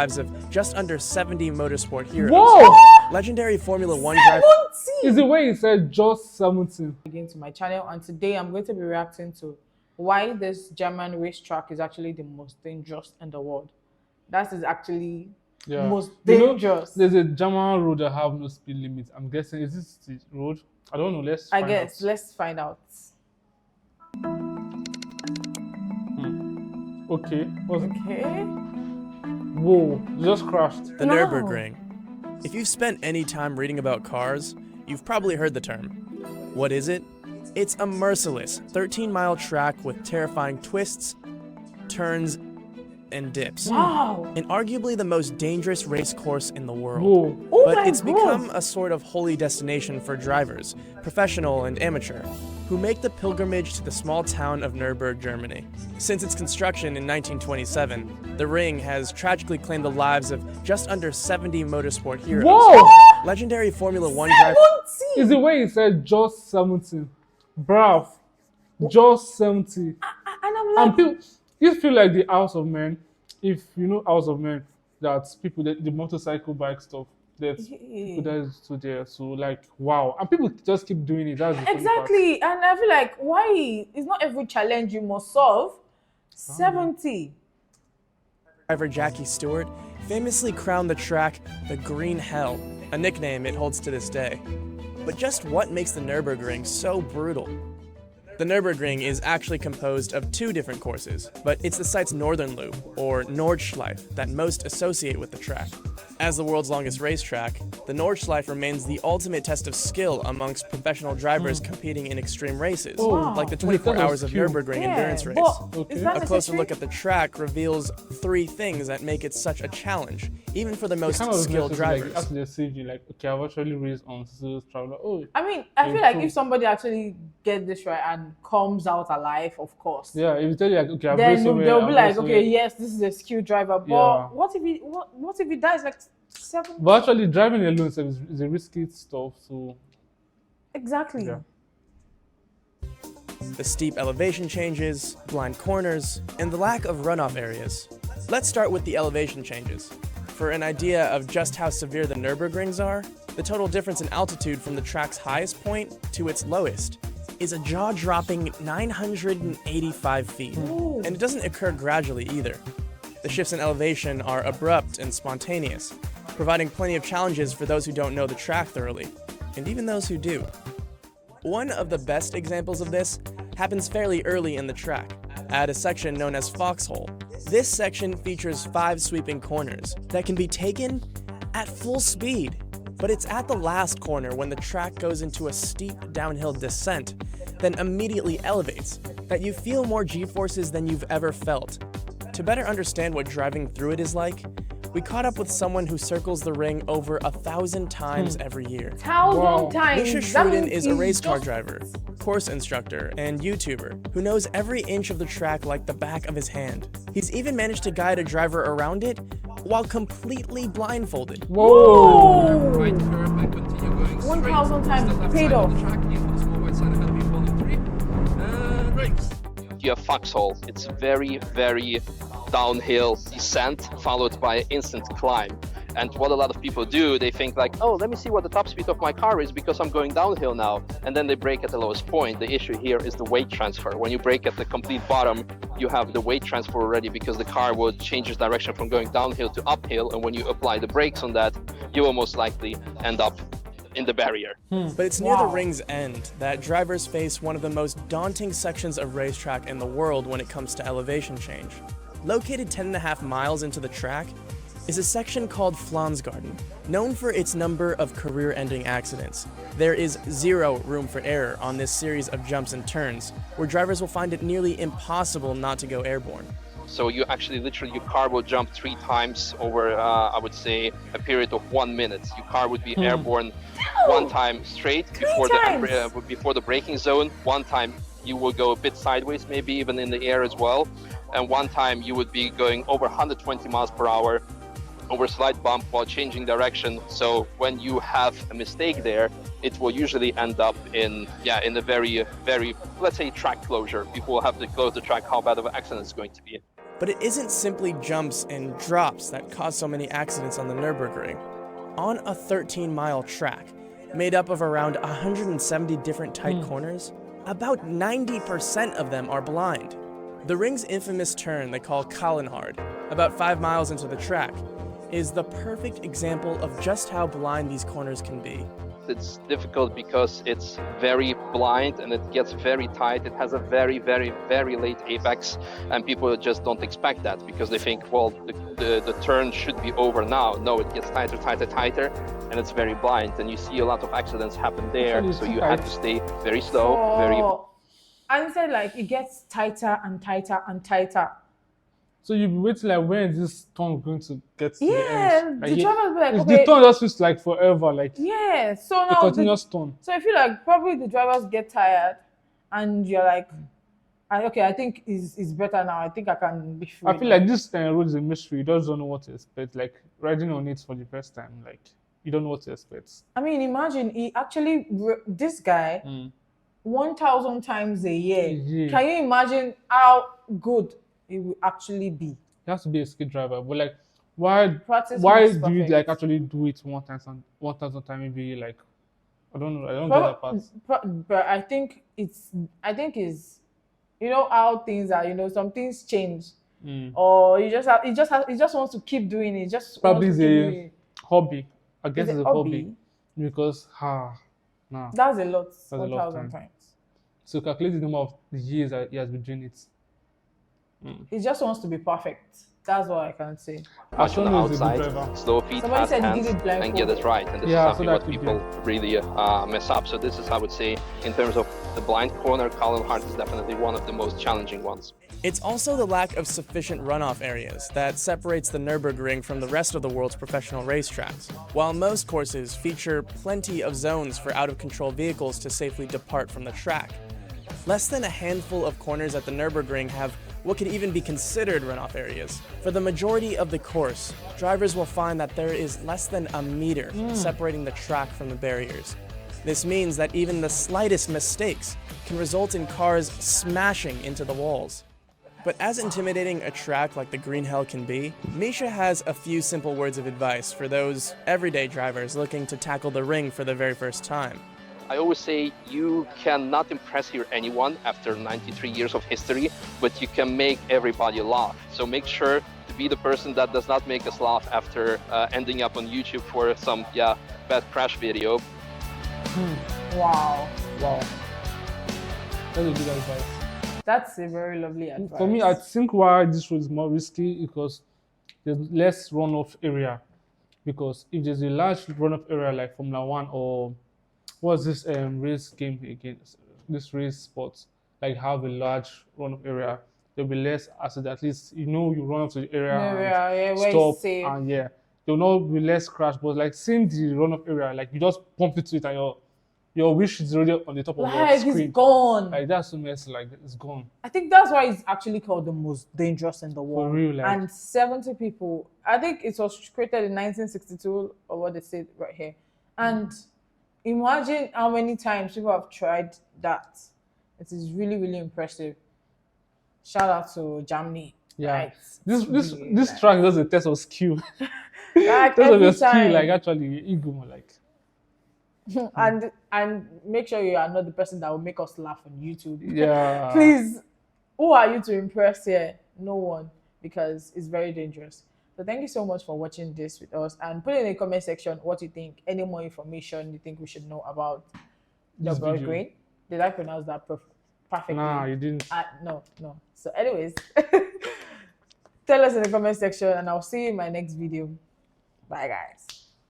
lives of just under 70 motorsport heroes. Whoa! Legendary Formula One driver. Is the way he said just 17. Again to my channel, and today I'm going to be reacting to why this German racetrack is actually the most dangerous in the world. That is actually most dangerous. There's a German road that have no speed limit. I'm guessing, is this the road? I don't know. Let's find out. Okay. Okay. Whoa, it just crashed. The Nürburgring. If you've spent any time reading about cars, you've probably heard the term. What is it? It's a merciless 13-mile track with terrifying twists, turns, and dips. Wow. And arguably the most dangerous race course in the world. Whoa. Oh but my it's God. become a sort of holy destination for drivers, professional and amateur, who make the pilgrimage to the small town of Nürburgring, Germany. Since its construction in 1927, the ring has tragically claimed the lives of just under 70 motorsport heroes. Whoa! Legendary Formula One driver. Is the way he said just 17. Bruv. Just 70. And I'm like, And people, you feel like the House of Men, if you know House of Men, that's people, the motorcycle bike stuff. That's people that is so there. So like, wow. And people just keep doing it. That's the funny part. exactly. And I feel like, why? It's not every challenge you must solve. 70. Driver Jackie Stewart famously crowned the track the Green Hell, a nickname it holds to this day. But just what makes the Nürburgring so brutal? The Nürburgring is actually composed of two different courses, but it's the site's northern loop, or Nordschleife, that most associate with the track. As the world's longest racetrack, the Nordschleife remains the ultimate test of skill amongst professional drivers competing in extreme races, like the 24 hours of Nürburgring endurance race. Is that A closer necessary? look at the track reveals three things that make it such a challenge, even for the most Kind of skilled drivers. Like, after they save you, like, okay, I've actually raced on serious travel. Oh, I mean, I feel like if somebody actually gets this right and comes out alive, of course. yeah, if you tell you like, okay, I've Then raced somewhere, they'll be I've like, raced okay, somewhere. yes, this is a skilled driver. But Yeah. what if he dies like 7? But actually, driving alone is a risky stuff. So Exactly. yeah. The steep elevation changes, blind corners, and the lack of runoff areas. Let's start with the elevation changes. For an idea of just how severe the Nürburgrings are, the total difference in altitude from the track's highest point to its lowest is a jaw-dropping 985 feet. And it doesn't occur gradually either. The shifts in elevation are abrupt and spontaneous, providing plenty of challenges for those who don't know the track thoroughly, and even those who do. One of the best examples of this happens fairly early in the track, at a section known as Foxhole. This section features 5 sweeping corners that can be taken at full speed, but it's at the last corner when the track goes into a steep downhill descent, then immediately elevates, that you feel more G-forces than you've ever felt. To better understand what driving through it is like, we caught up with someone who circles the ring over 1,000 times every year. 1,000 times. Misha That Shruden means is a he's race car just- driver, course instructor, and YouTuber who knows every inch of the track like the back of his hand. He's even managed to guide a driver around it while completely blindfolded. Whoa! Right curve and continue going 1,000 times straight. paid off. The track into the small white side ahead, we follow 3. Brakes. You have Foxhole. It's very, very downhill descent followed by instant climb. And what a lot of people do, they think like, oh, let me see what the top speed of my car is because I'm going downhill now. And then they brake at the lowest point. The issue here is the weight transfer. When you brake at the complete bottom, you have the weight transfer already because the car will change its direction from going downhill to uphill. And when you apply the brakes on that, you will most likely end up in the barrier. But it's near the ring's end that drivers face one of the most daunting sections of racetrack in the world when it comes to elevation change. Located 10.5 miles into the track is a section called Flansgarden, known for its number of career-ending accidents. There is zero room for error on this series of jumps and turns, where drivers will find it nearly impossible not to go airborne. So you actually literally, your car will jump 3 times over, I would say, a period of 1 minute. Your car would be airborne 1 time straight before the braking zone. 1 time you will go a bit sideways, maybe even in the air as well. And 1 time you would be going over 120 miles per hour over a slight bump while changing direction. So when you have a mistake there, it will usually end up in a very, let's say, track closure. People will have to close the track, how bad of an accident it's going to be. But it isn't simply jumps and drops that cause so many accidents on the Nürburgring. On a 13-mile track, made up of around 170 different tight corners, about 90% of them are blind. The ring's infamous turn they call Kallenhard, about 5 miles into the track, is the perfect example of just how blind these corners can be. It's difficult because it's very blind and it gets very tight. It has a very, very, very late apex, and people just don't expect that because they think, well, the turn should be over now. No, it gets tighter, tighter, tighter, and it's very blind. And you see a lot of accidents happen there, so you have to stay very slow, very... And said like it gets tighter and tighter and tighter. So you'll be waiting like, when is this turn going to get to the end? The driver will be like, the turn just feels like forever, like so a now continuous turn. So I feel like probably the drivers get tired and you're like, okay, I think it's better now. I think I can be free. I feel like this road is a mystery. You just don't know what to expect. Like riding on it for the first time, like you don't know what to expect. I mean, imagine this guy 1,000 times a year. Can you imagine how good it will actually be? You have to be a skilled driver, but like, why do you like actually do it 1,000 times? Maybe like, I don't know. I don't get that part. But I think it's you know how things are. You know, some things change, or he just wants to keep doing it. Just probably wants is to a keep hobby. I guess It's it's a a hobby? hobby because nah. That's a lot. a lot of 1,000 time. times. So calculate the number of the years that he has been doing it. He just wants to be perfect. That's what I can say. Watch on the Ashton is a good outside, driver. slow feet, Somebody fast said he hands, did it blindfolded. and get it right. And this Yeah, is so something that what could people really mess up. So this is, I would say, in terms of the blind corner, Kallenhard is definitely one of the most challenging ones. It's also the lack of sufficient runoff areas that separates the Nürburgring from the rest of the world's professional racetracks. While most courses feature plenty of zones for out-of-control vehicles to safely depart from the track, less than a handful of corners at the Nürburgring have what could even be considered runoff areas. For the majority of the course, drivers will find that there is less than a meter separating the track from the barriers. This means that even the slightest mistakes can result in cars smashing into the walls. But as intimidating a track like the Green Hell can be, Misha has a few simple words of advice for those everyday drivers looking to tackle the ring for the very first time. I always say you cannot impress here anyone after 93 years of history, but you can make everybody laugh. So make sure to be the person that does not make us laugh after ending up on YouTube for some bad crash video. Wow. Wow. That's a good advice. That's a very lovely advice. For me, I think why this road is more risky because there's less runoff area. Because if there's a large runoff area like Formula 1 or what's this race game again? This race sport, like have a large runoff area, there'll be less acid. At least you know you run up to the area and where stop, it's safe. and there'll not be less crash. But like seeing the runoff area, like you just pump into it and your wish is already on the top of your Like screen. it's gone. Like that's so messy. Like it's gone. I think that's why it's actually called the most dangerous in the world. For real, like. And 70 people. I think it was created in 1962 or what they said right here. And imagine how many times people have tried that. It is really, really impressive. Shout out to Germany. Yeah. Right? This track is a test of skill. Like Test of every your skill, time. like actually your ego, like. And make sure you are not the person that will make us laugh on YouTube. Yeah. Please, who are you to impress here? No one, because it's very dangerous. So thank you so much for watching this with us, and put in the comment section what you think. Any more information you think we should know about This video. Nürburgring? Did I pronounce that perfectly? Nah, you didn't. No. So anyways, tell us in the comment section, and I'll see you in my next video. Bye, guys.